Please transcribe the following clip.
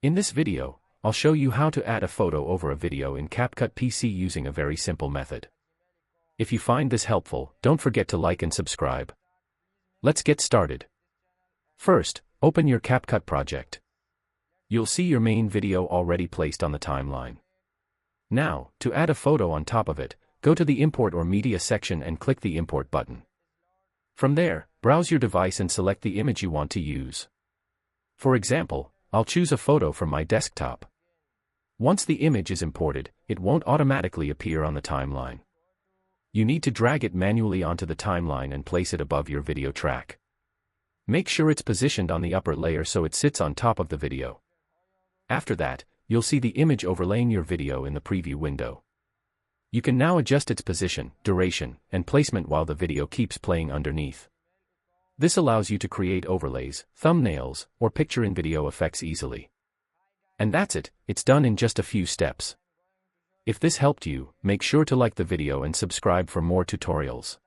In this video, I'll show you how to add a photo over a video in CapCut PC using a very simple method. If you find this helpful, don't forget to like and subscribe. Let's get started. First, open your CapCut project. You'll see your main video already placed on the timeline. Now, to add a photo on top of it, go to the Import or Media section and click the Import button. From there, browse your device and select the image you want to use. For example, I'll choose a photo from my desktop. Once the image is imported, it won't automatically appear on the timeline. You need to drag it manually onto the timeline and place it above your video track. Make sure it's positioned on the upper layer so it sits on top of the video. After that, you'll see the image overlaying your video in the preview window. You can now adjust its position, duration, and placement while the video keeps playing underneath. This allows you to create overlays, thumbnails, or picture-in-video effects easily. And that's it, it's done in just a few steps. If this helped you, make sure to like the video and subscribe for more tutorials.